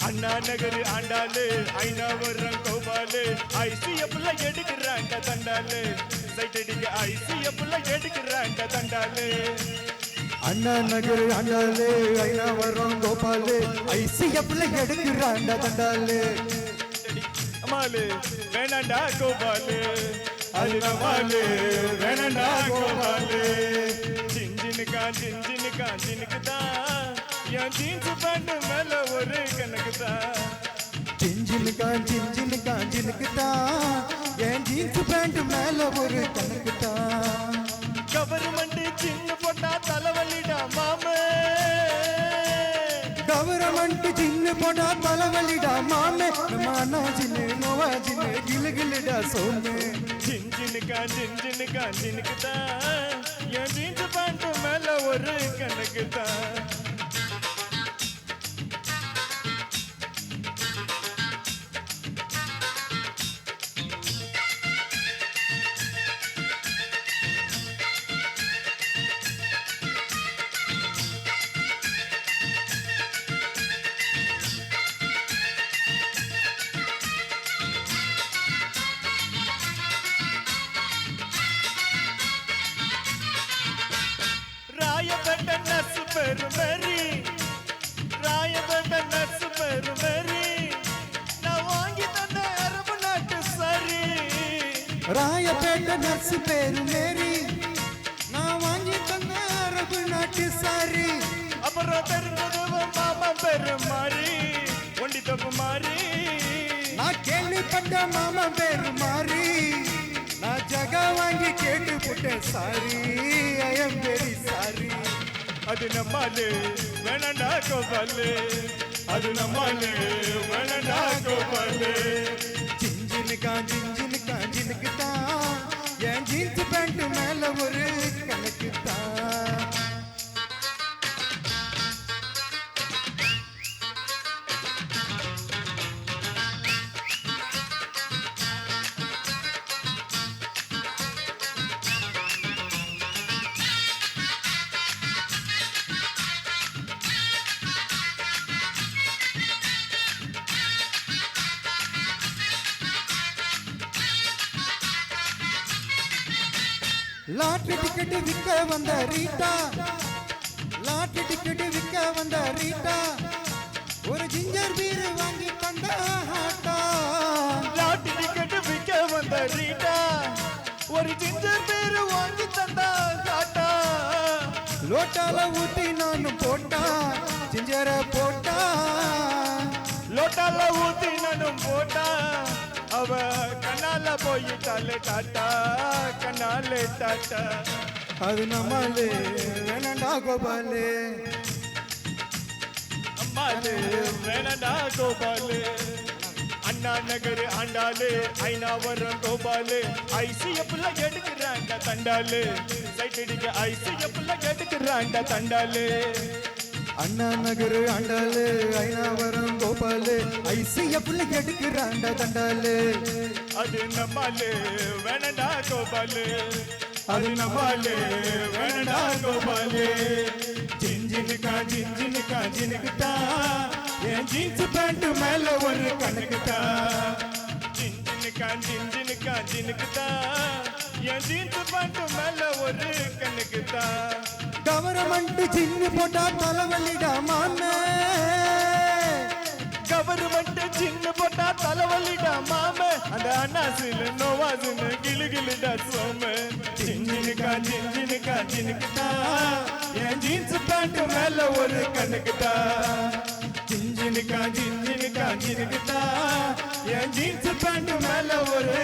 அண்ணா நகர் ஆண்டாளு ஐநாவரம் கோபாலு ஐசிஎஃப்ல எடுக்கிறாங்க தண்டாலு சைட் அடிக்க ஐசிஎஃப்ல எடுக்கிறாங்க தண்டாலு அண்ணா நகர் ஆண்டாளு ஐநாவரம் கோபாலு ஐசிஎஃப்ல எடுக்கிறாங்க தண்டாலு மாலு வேணாண்டா கோபாலு அது நம்மாலு வேணாண்டா கோபாலு ஜின்ஜினுக்கு தான் என் ஜீன்ஸ் பேண்ட் மேல ஒரு கணக்கு தான் ஜின்ஜினுக்கு தான் என் ஜீன்ஸ் பேண்ட் மேல ஒரு கணக்கு தான் கவர்மெண்ட் சின்ன போட்டா தலைவலிடா மாமே கவர்மெண்ட் சின்ன போட்டா தலைவலிடா மாமே நம்ம அண்ணா சின்ன நோவா சின்ன கிளுகிளுடா சோமே ஜின்ஜினுக்கு தான் என் ஜீன்ஸ் பேண்ட் மேல ஒரு கணக்கு தான் ராயபேட்ட நர்ஸ் பேரு மேரி நான் வாங்கி தந்த அரபு நாட்டு சாரி ராயபேட்ட நர்ஸ் பேரு மேரி நான் வாங்கி தந்த அரபு நாட்டு சாரி அப்புறம் தெரிஞ்சது மாமா பேரு மாறி ஒண்டி தப்பு மாறி நான் கேள்விப்பட்ட மாமா பேரு மாறி நான் ஜகா வாங்கி கேட்டு போட்டேன் sorry I am very sorry அது நம்மாலு வேணாண்டா கோபாலு அது நம்மாலு வேணாண்டா கோபாலு ஜின்ஜினுக்கு தான் என் ஜீன்ஸ் பேண்ட் மேல ஒரு கணக்கு தான் லாட்டரி டிக்கெட் விற்க வந்த ரீட்டா ஒரு ஜிஞ்சர் பீர் வாங்கி தந்த ஹாட்டா லாட்டரி டிக்கெட் விற்க வந்த ரீட்டா ஒரு ஜிஞ்சர் பீர் வாங்கி தந்த ஹாட்டா லோட்டால ஊத்தி நானும் போட்டா ஜிஞ்சர போட்டா லோட்டால ஊத்தி நானும் போட்டா அவ கண்ணால போயிட்டாலே டாட்டா கண்ணாலே டாட்டா அது நம்மாலே வேணாண்டா கோபாலு அம்மாலே வேணாண்டா கோபாலு அண்ணா நகர் ஆண்டாளு ஐநாவரம் கோபாலு ஐசிஎஃப்ல எடுக்கிறாங்க தண்டாலு சைட் அடிக்க ஐசிஎஃப்ல எடுக்கிறாங்க தண்டாலு அண்ணா நகர் ஆண்டாளு ஐநாவரம் கோபாலு ஐசிஎஃப்ல எடுக்கிறாண்ட தண்டாலு அது நம்மாலு வேணாண்டா கோபாலு அது நம்மாலு வேணாண்டா கோபாலு ஜின்ஜினுக்கு தான் என் ஜீன்ஸ் பேண்ட் மேல ஒரு கணக்கு தான் ஜின்ஜினுக்கு தான் என் ஜீன்ஸ் பேண்ட் மேல ஒரு கணக்கு தான் கவர்மெண்ட் சின்ன போட்டா தலைவலிடா மாமே கவர்மெண்ட் சின்ன போட்டா தலைவலிடா மாமே அந்த அண்ணாசில நோவாசுன்னு கிளுகிளுடா சோமே ஜின்ஜினுக்கு தான் என் ஜீன்ஸ் பேண்ட் மேல ஒரு கணக்கு தான் ஜின்ஜினுக்கு தான் என் ஜீன்ஸ் பேண்ட் மேல ஒரு